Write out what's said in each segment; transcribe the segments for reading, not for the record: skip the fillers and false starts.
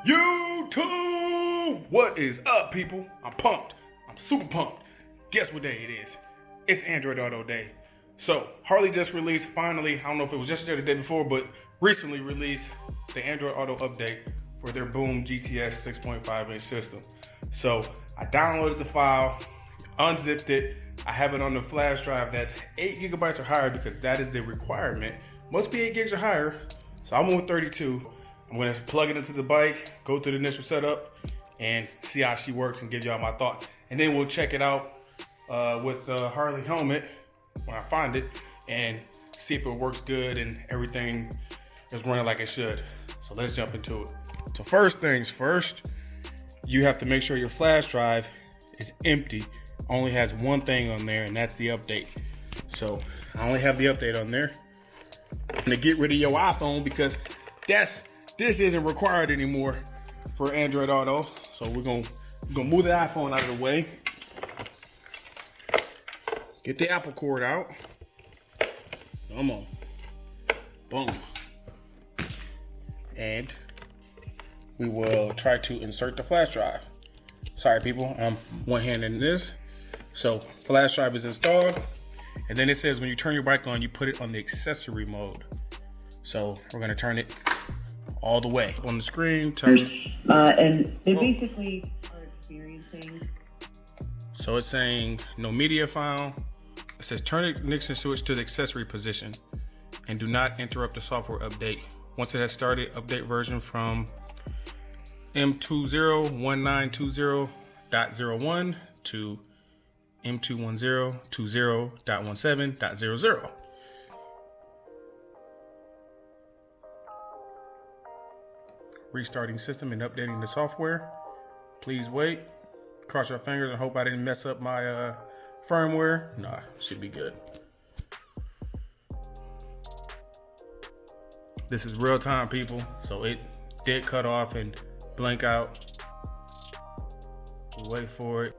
YouTube! What is up, people? I'm pumped. I'm super pumped. Guess what day it is? It's Android Auto Day. So, Harley just released, finally, I don't know if it was yesterday or the day before, but recently released the Android Auto update for their Boom GTS 6.5-inch system. So, I downloaded the file, unzipped it. I have it on the flash drive that's 8 gigabytes or higher because that is the requirement. Must be 8 gigs or higher. So I'm on 32. I'm gonna plug it into the bike, go through the initial setup, and see how she works and give y'all my thoughts. And then we'll check it out with the Harley helmet when I find it and see if it works good and everything is running like it should. So let's jump into it. So first things first, you have to make sure your flash drive is empty. Only has one thing on there, and that's the update. So I only have the update on there. I'm gonna get rid of your iPhone because this isn't required anymore for Android Auto. So we're gonna move the iPhone out of the way. Get the Apple cord out. Come on. Boom. And we will try to insert the flash drive. Sorry people, I'm one-handed this. So flash drive is installed. And then it says when you turn your bike on, you put it on the accessory mode. So we're gonna turn it all the way. On the screen, turn it. And they basically are experiencing. So it's saying no media file. It says turn the ignition switch to the accessory position and do not interrupt the software update. Once it has started, update version from M201920.01 to M21020.17.00. Restarting system and updating the software. Please wait. Cross your fingers and hope I didn't mess up my firmware. Nah, should be good. This is real time, people. So it did cut off and blank out. Wait for it.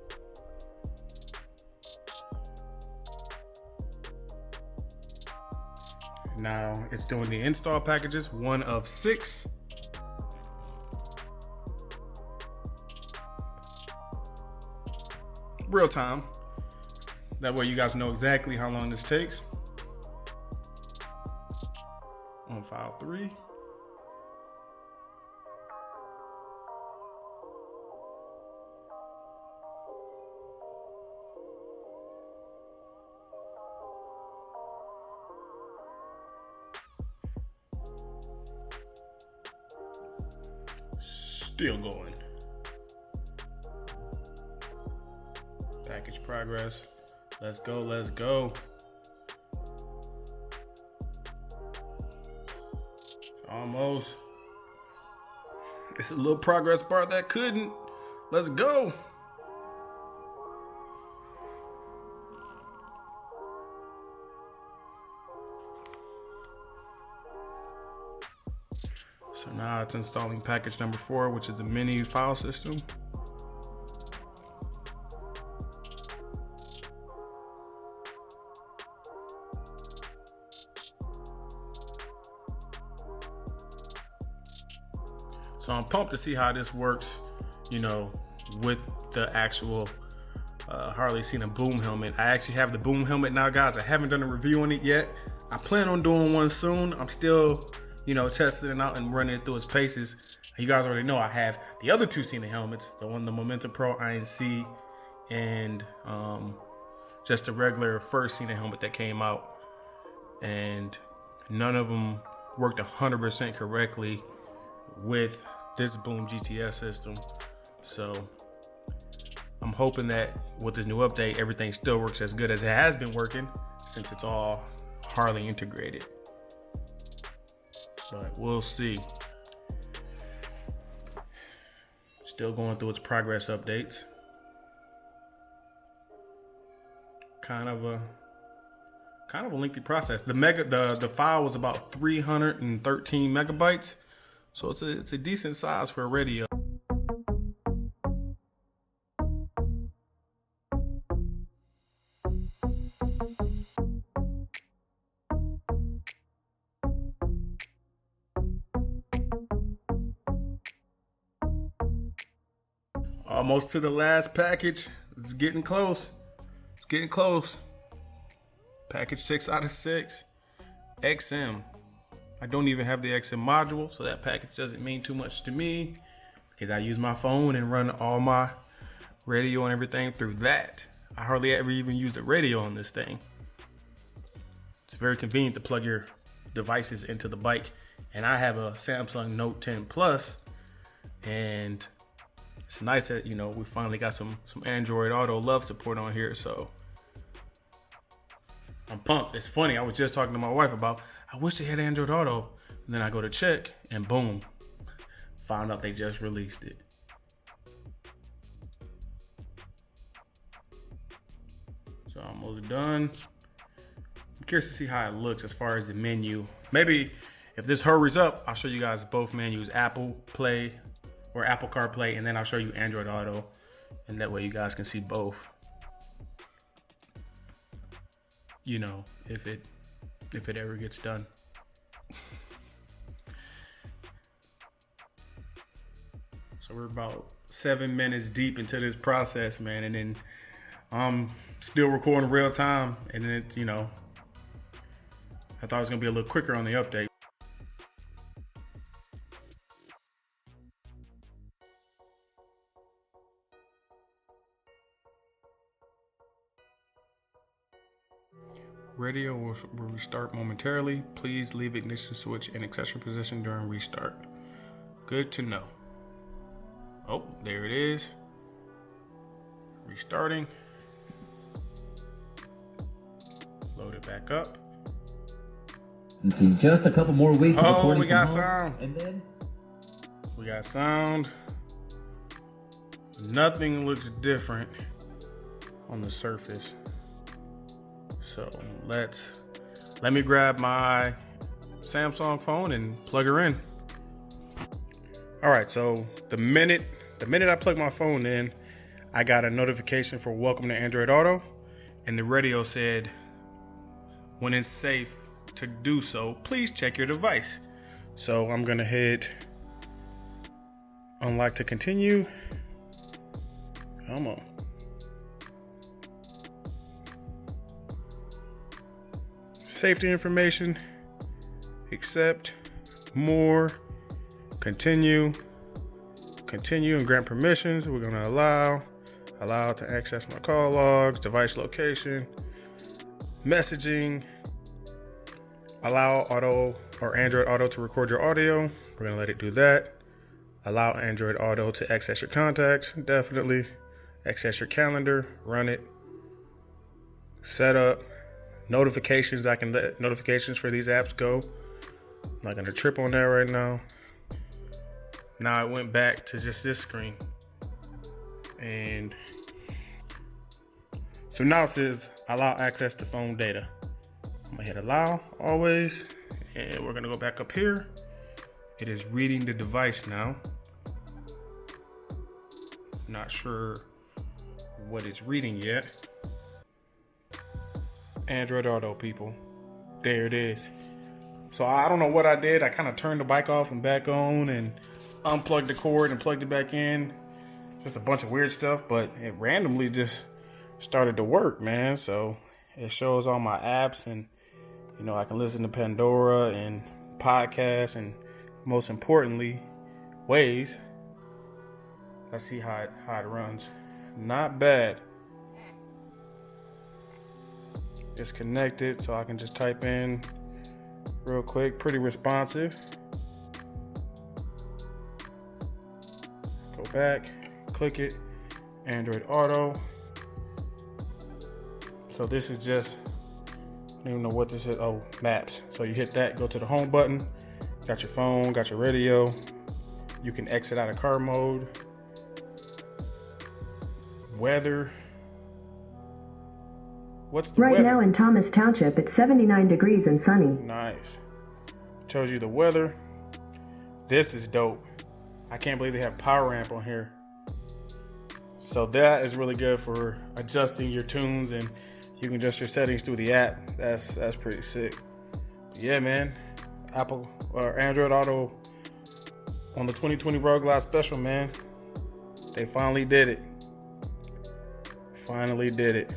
Now it's doing the install packages, 1 of 6. Real time. That way you guys know exactly how long this takes. On file 3. Still going. Package progress. Let's go, let's go. Almost. It's a little progress bar that couldn't. Let's go. So now it's installing package number 4, which is the mini file system. So I'm pumped to see how this works, you know, with the actual Harley Cena Boom helmet. I actually have the Boom helmet now, guys. I haven't done a review on it yet. I plan on doing one soon. I'm still, you know, testing it out and running it through its paces. You guys already know I have the other 2 Cena helmets, the Momentum Pro INC and just a regular first Cena helmet that came out. And none of them worked 100% correctly with this Boom GTS system. So I'm hoping that with this new update, everything still works as good as it has been working since it's all Harley integrated. But we'll see. Still going through its progress updates. Kind of a lengthy process. The file was about 313 megabytes. So it's a decent size for a radio. Almost to the last package. It's getting close. It's getting close. Package 6 out of 6. XM. I don't even have the XM module, so that package doesn't mean too much to me because I use my phone and run all my radio and everything through that. I hardly ever even use the radio on this thing. It's very convenient to plug your devices into the bike. And I have a Samsung Note 10 Plus, and it's nice that, we finally got some Android Auto love support on here, so I'm pumped. It's funny, I was just talking to my wife about, I wish they had Android Auto. And then I go to check, and boom, found out they just released it. So almost done. I'm curious to see how it looks as far as the menu. Maybe if this hurries up, I'll show you guys both menus, Apple Play or Apple CarPlay, and then I'll show you Android Auto, and that way you guys can see both. If it ever gets done. So we're about 7 minutes deep into this process, man, and then I'm still recording real time, and then it's, I thought it was gonna be a little quicker on the update. Radio will restart momentarily. Please leave ignition switch in accessory position during restart. Good to know. Oh, there it is. Restarting. Load it back up. Let's see, just a couple more weeks. Oh, we got sound. And then we got sound. Nothing looks different on the surface. So let me grab my Samsung phone and plug her in. All right, so the minute I plug my phone in, I got a notification for welcome to Android Auto, and the radio said, when it's safe to do so, please check your device. So I'm gonna hit unlock to continue. Come on. Safety information, accept, more, continue, and grant permissions. We're gonna allow to access my call logs, device location, messaging, allow auto or Android Auto to record your audio. We're gonna let it do that. Allow Android Auto to access your contacts, definitely. Access your calendar, run it. Setup. Notifications, I can let notifications for these apps go. I'm not gonna trip on that right now. Now it went back to just this screen. And so now it says allow access to phone data. I'm gonna hit allow always, and we're gonna go back up here. It is reading the device now. Not sure what it's reading yet. Android Auto, people. There it is. So I don't know what I did. I kind of turned the bike off and back on and unplugged the cord and plugged it back in. Just a bunch of weird stuff, but it randomly just started to work, man. So it shows all my apps, and I can listen to Pandora and podcasts, and most importantly, Waze. Let's see how it runs. Not bad. It's connected, so I can just type in real quick. Pretty responsive. Go back, click it, Android Auto. So this is just, I don't even know what this is. Oh, maps. So you hit that, go to the home button. Got your phone, got your radio. You can exit out of car mode. Weather. What's the right weather? Now in Thomas Township, it's 79 degrees and sunny. Nice. Tells you the weather. This is dope. I can't believe they have power amp on here. So that is really good for adjusting your tunes, and you can adjust your settings through the app. That's pretty sick. Yeah, man. Apple or Android Auto on the 2020 Road Glide Special, man. They finally did it. Finally did it.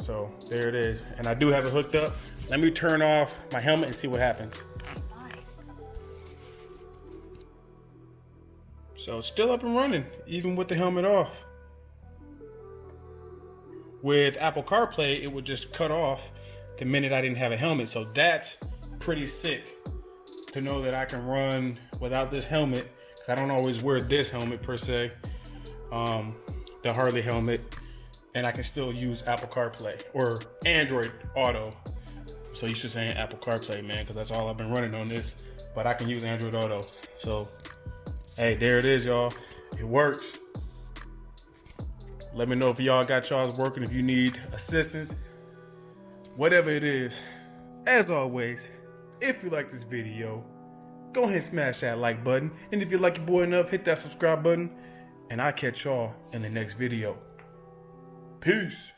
So there it is. And I do have it hooked up. Let me turn off my helmet and see what happens. So it's still up and running, even with the helmet off. With Apple CarPlay, it would just cut off the minute I didn't have a helmet. So that's pretty sick to know that I can run without this helmet. Because I don't always wear this helmet per se, the Harley helmet. And I can still use Apple CarPlay or Android Auto. So you should say Apple CarPlay, man, because that's all I've been running on this. But I can use Android Auto. So, hey, there it is, y'all. It works. Let me know if y'all got y'all's working, if you need assistance, whatever it is. As always, if you like this video, go ahead and smash that like button. And if you like your boy enough, hit that subscribe button. And I'll catch y'all in the next video. Peace.